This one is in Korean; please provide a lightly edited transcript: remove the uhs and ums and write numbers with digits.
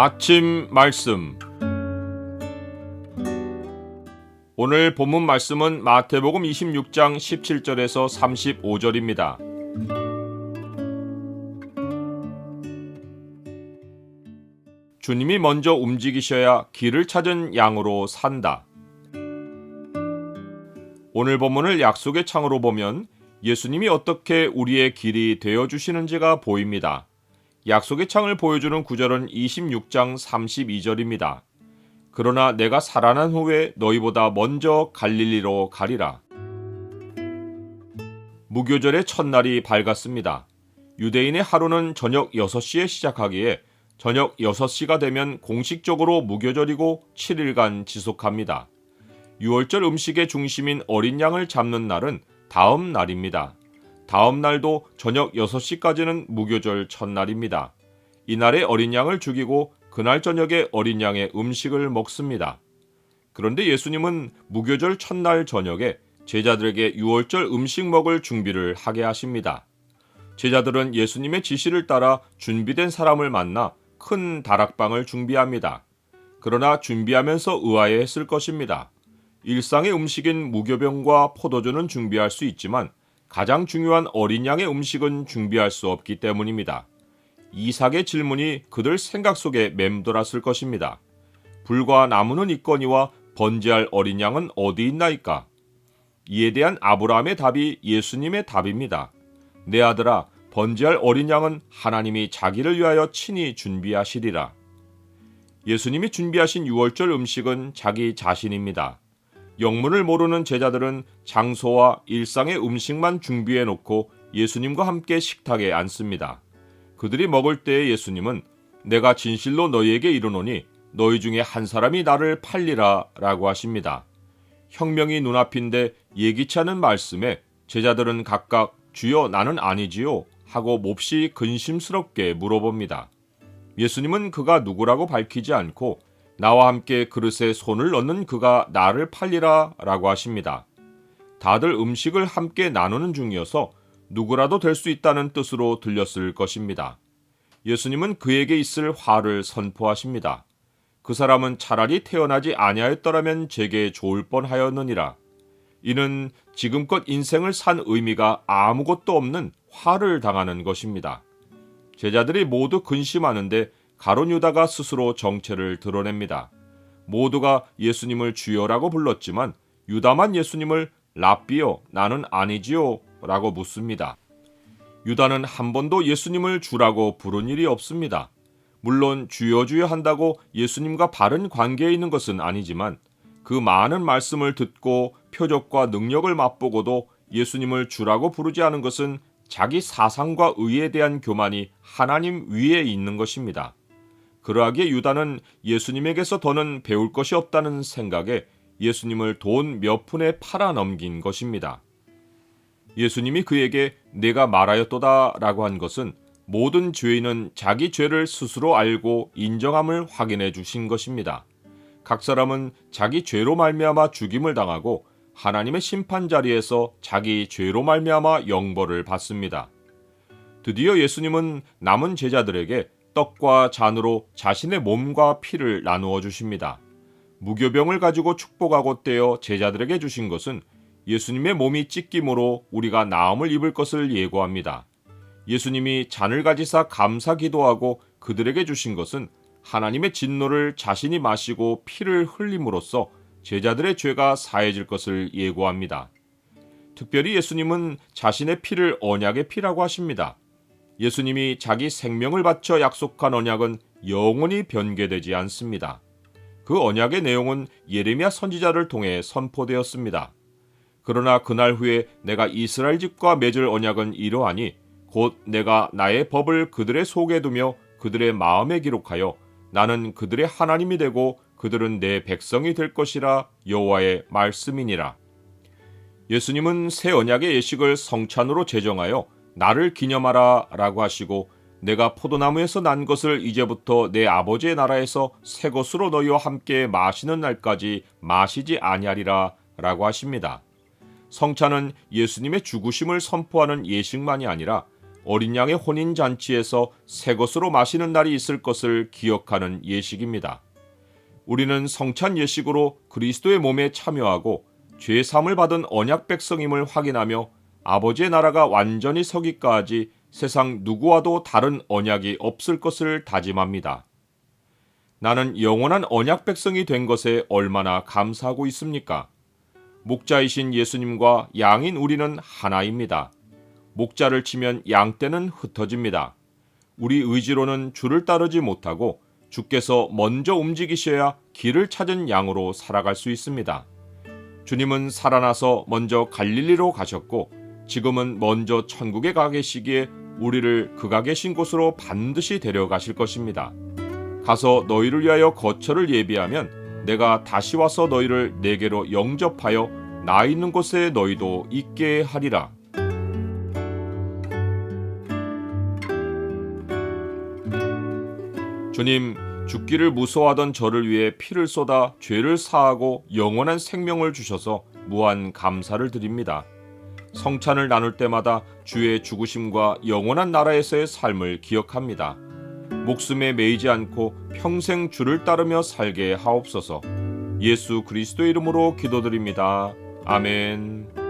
아침 말씀. 오늘 본문 말씀은 마태복음 26장 17절에서 35절입니다. 주님이 먼저 움직이셔야 길을 찾은 양으로 산다. 오늘 본문을 약속의 창으로 보면 예수님이 어떻게 우리의 길이 되어주시는지가 보입니다. 약속의 창을 보여주는 구절은 26장 32절입니다. 그러나 내가 살아난 후에 너희보다 먼저 갈릴리로 가리라. 무교절의 첫날이 밝았습니다. 유대인의 하루는 저녁 6시에 시작하기에 저녁 6시가 되면 공식적으로 무교절이고 7일간 지속합니다. 유월절 음식의 중심인 어린 양을 잡는 날은 다음 날입니다. 다음 날도 저녁 6시까지는 무교절 첫날입니다. 이날에 어린 양을 죽이고 그날 저녁에 어린 양의 음식을 먹습니다. 그런데 예수님은 무교절 첫날 저녁에 제자들에게 유월절 음식 먹을 준비를 하게 하십니다. 제자들은 예수님의 지시를 따라 준비된 사람을 만나 큰 다락방을 준비합니다. 그러나 준비하면서 의아해했을 것입니다. 일상의 음식인 무교병과 포도주는 준비할 수 있지만 가장 중요한 어린 양의 음식은 준비할 수 없기 때문입니다. 이삭의 질문이 그들 생각 속에 맴돌았을 것입니다. 불과 나무는 있거니와 번제할 어린 양은 어디 있나이까? 이에 대한 아브라함의 답이 예수님의 답입니다. 내 아들아, 번제할 어린 양은 하나님이 자기를 위하여 친히 준비하시리라. 예수님이 준비하신 유월절 음식은 자기 자신입니다. 영문을 모르는 제자들은 장소와 일상의 음식만 준비해 놓고 예수님과 함께 식탁에 앉습니다. 그들이 먹을 때에 예수님은 내가 진실로 너희에게 이르노니 너희 중에 한 사람이 나를 팔리라 라고 하십니다. 혁명이 눈앞인데 예기치 않은 말씀에 제자들은 각각 주여 나는 아니지요 하고 몹시 근심스럽게 물어봅니다. 예수님은 그가 누구라고 밝히지 않고 나와 함께 그릇에 손을 넣는 그가 나를 팔리라 라고 하십니다. 다들 음식을 함께 나누는 중이어서 누구라도 될 수 있다는 뜻으로 들렸을 것입니다. 예수님은 그에게 있을 화를 선포하십니다. 그 사람은 차라리 태어나지 아니하였더라면 제게 좋을 뻔하였느니라. 이는 지금껏 인생을 산 의미가 아무것도 없는 화를 당하는 것입니다. 제자들이 모두 근심하는데 가룟 유다가 스스로 정체를 드러냅니다. 모두가 예수님을 주여라고 불렀지만 유다만 예수님을 랍비요 나는 아니지요 라고 묻습니다. 유다는 한 번도 예수님을 주라고 부른 일이 없습니다. 물론 주여 주여 한다고 예수님과 바른 관계에 있는 것은 아니지만 그 많은 말씀을 듣고 표적과 능력을 맛보고도 예수님을 주라고 부르지 않은 것은 자기 사상과 의에 대한 교만이 하나님 위에 있는 것입니다. 그러하기에 유다는 예수님에게서 더는 배울 것이 없다는 생각에 예수님을 돈 몇 푼에 팔아 넘긴 것입니다. 예수님이 그에게 내가 말하였도다 라고 한 것은 모든 죄인은 자기 죄를 스스로 알고 인정함을 확인해 주신 것입니다. 각 사람은 자기 죄로 말미암아 죽임을 당하고 하나님의 심판 자리에서 자기 죄로 말미암아 영벌을 받습니다. 드디어 예수님은 남은 제자들에게 떡과 잔으로 자신의 몸과 피를 나누어 주십니다. 무교병을 가지고 축복하고 떼어 제자들에게 주신 것은 예수님의 몸이 찢김으로 우리가 나음을 입을 것을 예고합니다. 예수님이 잔을 가지사 감사 기도하고 그들에게 주신 것은 하나님의 진노를 자신이 마시고 피를 흘림으로써 제자들의 죄가 사해질 것을 예고합니다. 특별히 예수님은 자신의 피를 언약의 피라고 하십니다. 예수님이 자기 생명을 바쳐 약속한 언약은 영원히 변개되지 않습니다. 그 언약의 내용은 예레미야 선지자를 통해 선포되었습니다. 그러나 그날 후에 내가 이스라엘 집과 맺을 언약은 이러하니 곧 내가 나의 법을 그들의 속에 두며 그들의 마음에 기록하여 나는 그들의 하나님이 되고 그들은 내 백성이 될 것이라 여호와의 말씀이니라. 예수님은 새 언약의 예식을 성찬으로 제정하여 나를 기념하라 라고 하시고 내가 포도나무에서 난 것을 이제부터 내 아버지의 나라에서 새 것으로 너희와 함께 마시는 날까지 마시지 아니하리라 라고 하십니다. 성찬은 예수님의 죽으심을 선포하는 예식만이 아니라 어린 양의 혼인 잔치에서 새 것으로 마시는 날이 있을 것을 기억하는 예식입니다. 우리는 성찬 예식으로 그리스도의 몸에 참여하고 죄 사함을 받은 언약 백성임을 확인하며 아버지의 나라가 완전히 서기까지 세상 누구와도 다른 언약이 없을 것을 다짐합니다. 나는 영원한 언약 백성이 된 것에 얼마나 감사하고 있습니까? 목자이신 예수님과 양인 우리는 하나입니다. 목자를 치면 양떼는 흩어집니다. 우리 의지로는 주를 따르지 못하고 주께서 먼저 움직이셔야 길을 찾은 양으로 살아갈 수 있습니다. 주님은 살아나서 먼저 갈릴리로 가셨고 지금은 먼저 천국에 가 계시기에 우리를 그가 계신 곳으로 반드시 데려가실 것입니다. 가서 너희를 위하여 거처를 예비하면 내가 다시 와서 너희를 내게로 영접하여 나 있는 곳에 너희도 있게 하리라. 주님, 죽기를 무서워하던 저를 위해 피를 쏟아 죄를 사하고 영원한 생명을 주셔서 무한 감사를 드립니다. 성찬을 나눌 때마다 주의 죽으심과 영원한 나라에서의 삶을 기억합니다. 목숨에 매이지 않고 평생 주를 따르며 살게 하옵소서. 예수 그리스도의 이름으로 기도드립니다. 아멘.